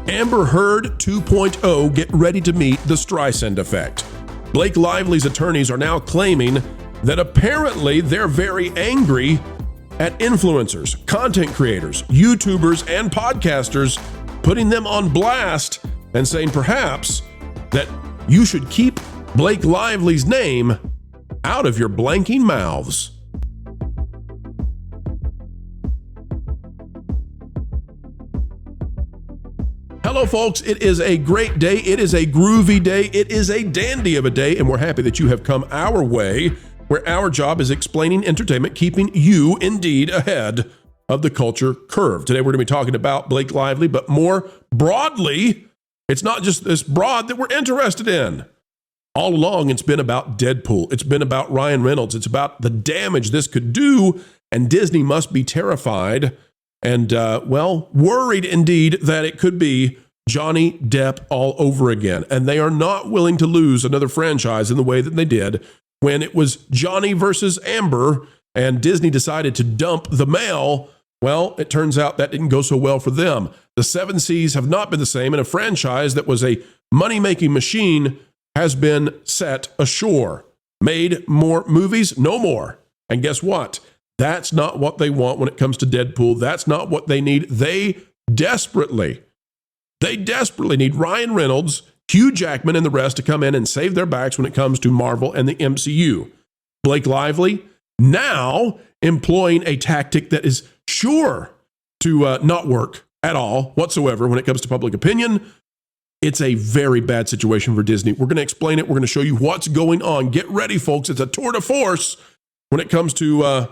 Amber Heard 2.0 get ready to meet the Streisand effect. Blake Lively's attorneys are now claiming that apparently they're very angry at influencers, content creators, YouTubers, and podcasters, putting them on blast and saying perhaps that you should keep Blake Lively's name out of your blanking mouths. Hello, folks. It is a great day. It is a groovy day. It is a dandy of a day, and we're happy that you have come our way, where our job is explaining entertainment, keeping you indeed ahead of the culture curve. Today, we're going to be talking about Blake Lively, but more broadly, it's not just this broad that we're interested in. All along, it's been about Deadpool. It's been about Ryan Reynolds. It's about the damage this could do, and Disney must be terrified and, worried indeed that it could be Johnny Depp all over again. And they are not willing to lose another franchise in the way that they did when it was Johnny versus Amber and Disney decided to dump the male. Well, it turns out that didn't go so well for them. The seven C's have not been the same, and a franchise that was a money-making machine has been set ashore. Made more movies? No more. And guess what? That's not what they want when it comes to Deadpool. That's not what they need. They desperately need Ryan Reynolds, Hugh Jackman, and the rest to come in and save their backs when it comes to Marvel and the MCU. Blake Lively now employing a tactic that is sure to not work at all whatsoever when it comes to public opinion. It's a very bad situation for Disney. We're going to explain it. We're going to show you what's going on. Get ready, folks. It's a tour de force when it comes to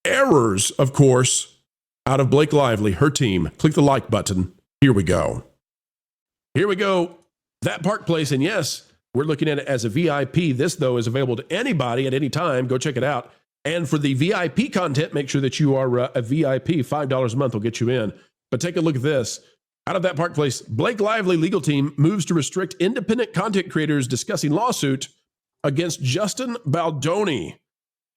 errors, of course, out of Blake Lively, her team. Click the like button. Here we go. Here we go. That Park Place. And yes, we're looking at it as a VIP. This, though, is available to anybody at any time. Go check it out. And for the VIP content, make sure that you are a VIP. $5 a month will get you in. But take a look at this. Out of That Park Place, Blake Lively legal team moves to restrict independent content creators discussing lawsuit against Justin Baldoni.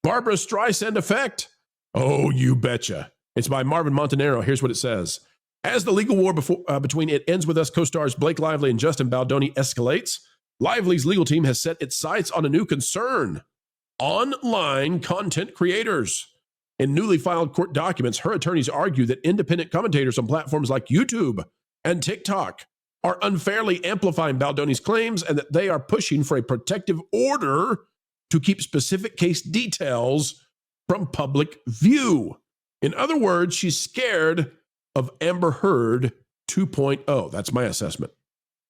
Barbra Streisand effect? Oh, you betcha. It's by Marvin Montanaro. Here's what it says. As the legal war between It Ends With Us co-stars Blake Lively and Justin Baldoni escalates, Lively's legal team has set its sights on a new concern: online content creators. In newly filed court documents, her attorneys argue that independent commentators on platforms like YouTube and TikTok are unfairly amplifying Baldoni's claims and that they are pushing for a protective order to keep specific case details from public view. In other words, she's scared of Amber Heard 2.0. That's my assessment.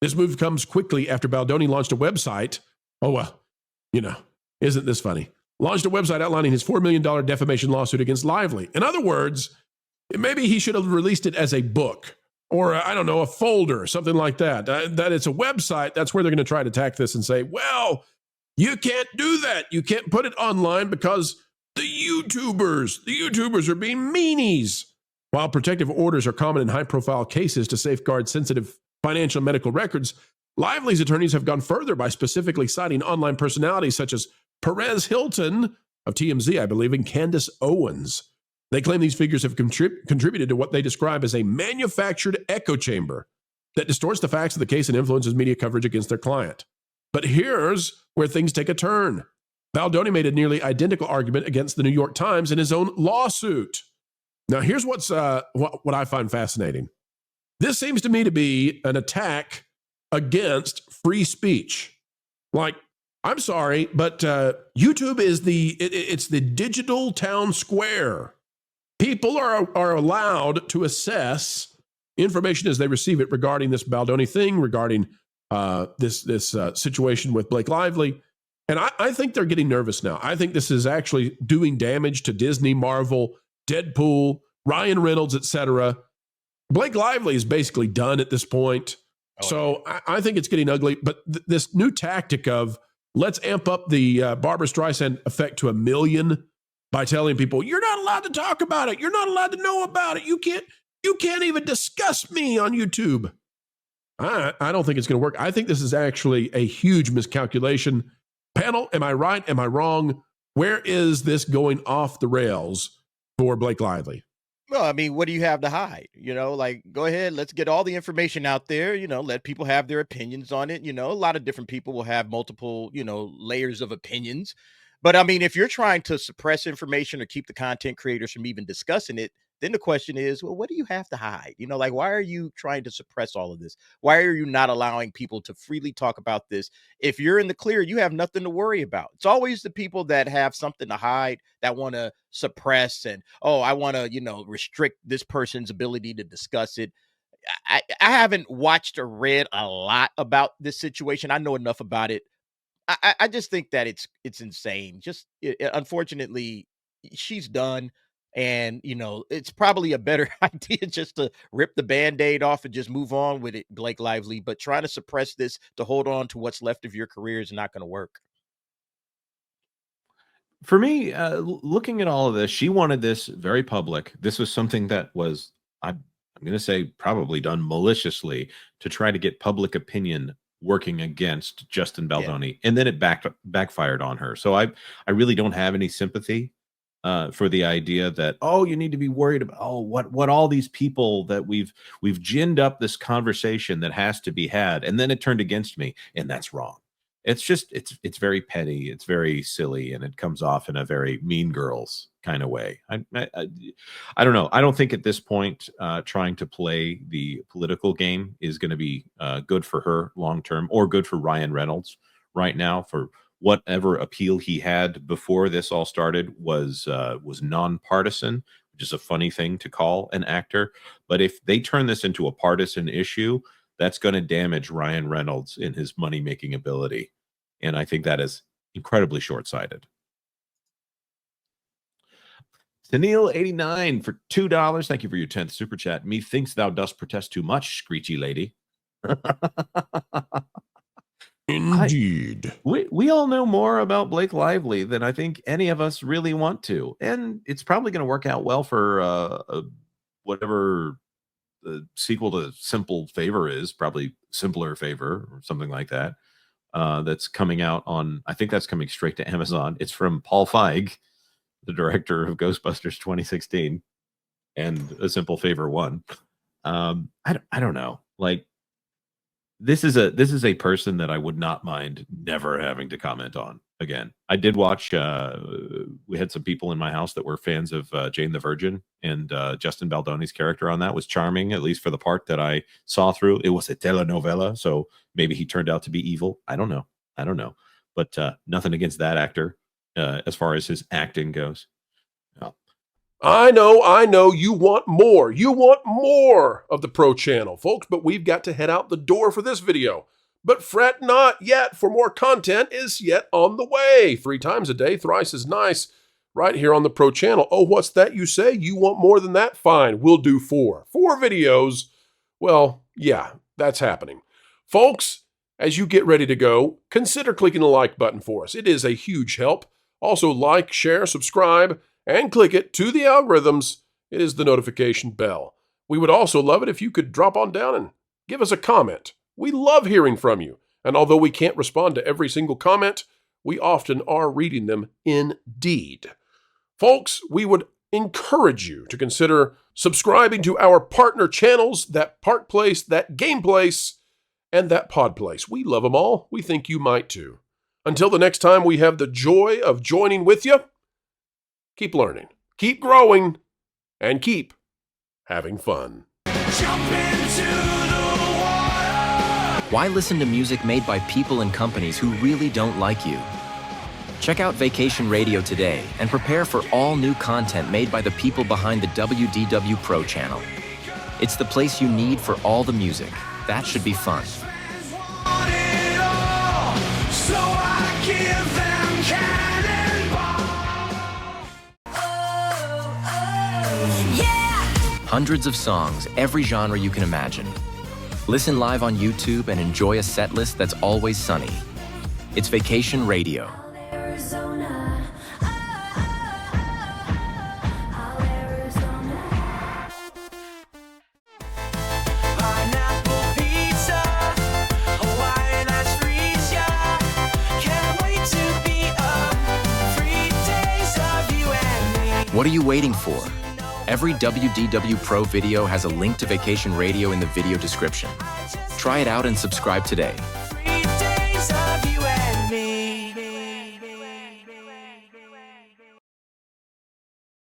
This move comes quickly after Baldoni launched a website. Oh, well, isn't this funny? Launched a website outlining his $4 million defamation lawsuit against Lively. In other words, maybe he should have released it as a book or, a folder, something like that. That it's a website, that's where they're going to try to attack this and say, well, you can't do that. You can't put it online because the YouTubers are being meanies. While protective orders are common in high-profile cases to safeguard sensitive financial and medical records, Lively's attorneys have gone further by specifically citing online personalities such as Perez Hilton of TMZ, I believe, and Candace Owens. They claim these figures have contributed to what they describe as a manufactured echo chamber that distorts the facts of the case and influences media coverage against their client. But here's where things take a turn. Baldoni made a nearly identical argument against the New York Times in his own lawsuit. Now, here's what I find fascinating. This seems to me to be an attack against free speech. Like, I'm sorry, but YouTube is it's the digital town square. People are allowed to assess information as they receive it regarding this Baldoni thing, regarding this situation with Blake Lively. And I think they're getting nervous now. I think this is actually doing damage to Disney, Marvel, Deadpool, Ryan Reynolds, etc. Blake Lively is basically done at this point. So I think it's getting ugly. But this new tactic of let's amp up the Barbra Streisand effect to 1 million by telling people, you're not allowed to talk about it. You're not allowed to know about it. You can't even discuss me on YouTube. I don't think it's going to work. I think this is actually a huge miscalculation. Panel, am I right? Am I wrong? Where is this going off the rails for Blake Lively? Well, I mean, what do you have to hide? Like, go ahead, let's get all the information out there, let people have their opinions on it. A lot of different people will have multiple, layers of opinions. But I mean, if you're trying to suppress information or keep the content creators from even discussing it, then the question is, well, what do you have to hide? Like, why are you trying to suppress all of this? Why are you not allowing people to freely talk about this? If you're in the clear, you have nothing to worry about. It's always the people that have something to hide that want to suppress and, oh, I want to, restrict this person's ability to discuss it. I haven't watched or read a lot about this situation. I know enough about it. I just think that it's insane. Just unfortunately, she's done. And it's probably a better idea just to rip the band-aid off and just move on with it, Blake Lively. But trying to suppress this to hold on to what's left of your career is not going to work. For me, looking at all of this, she wanted this very public. This was something that was, I'm going to say, probably done maliciously to try to get public opinion working against Justin Baldoni, and then it backfired on her. So I really don't have any sympathy for the idea that, oh, you need to be worried about, oh, what all these people that we've ginned up this conversation that has to be had, and then it turned against me, and that's wrong. It's just it's very petty, it's very silly, and it comes off in a very Mean Girls kind of way. I don't know. I don't think at this point trying to play the political game is going to be good for her long term, or good for Ryan Reynolds right now. For whatever appeal he had before this all started was nonpartisan, which is a funny thing to call an actor. But if they turn this into a partisan issue, that's going to damage Ryan Reynolds in his money-making ability. And I think that is incredibly short-sighted. Sunil89 for $2. Thank you for your 10th super chat. Methinks thou dost protest too much, screechy lady. Indeed. We all know more about Blake Lively than I think any of us really want to. And it's probably going to work out well for whatever the sequel to Simple Favor is, probably Simpler Favor or something like that. That's coming out on, I think that's coming straight to Amazon. It's from Paul Feig, the director of Ghostbusters 2016 and A Simple Favor 1. I don't know. Like, this is a person that I would not mind never having to comment on again. I did watch, we had some people in my house that were fans of Jane the Virgin, and Justin Baldoni's character on that was charming, at least for the part that I saw through. It was a telenovela, so maybe he turned out to be evil. I don't know. But nothing against that actor as far as his acting goes. No. I know you want more. You want more of the Pro Channel, folks, but we've got to head out the door for this video. But fret not yet, for more content is yet on the way. 3 times a day, thrice as nice, right here on the Pro Channel. Oh, what's that you say? You want more than that? Fine, we'll do 4. 4 videos. Well, yeah, that's happening. Folks, as you get ready to go, consider clicking the like button for us. It is a huge help. Also, like, share, subscribe, and click it to the algorithms. It is the notification bell. We would also love it if you could drop on down and give us a comment. We love hearing from you, and although we can't respond to every single comment, we often are reading them indeed. Folks, we would encourage you to consider subscribing to our partner channels, that Park Place, that Game Place, and that Pod Place. We love them all. We think you might too. Until the next time we have the joy of joining with you, keep learning, keep growing, and keep having fun. Why listen to music made by people and companies who really don't like you? Check out Vacation Radio today and prepare for all new content made by the people behind the WDW Pro Channel. It's the place you need for all the music. That should be fun. Hundreds of songs, every genre you can imagine. Listen live on YouTube and enjoy a set list that's always sunny. It's Vacation Radio. What are you waiting for? Every WDW Pro video has a link to Vacation Radio in the video description. Try it out and subscribe today.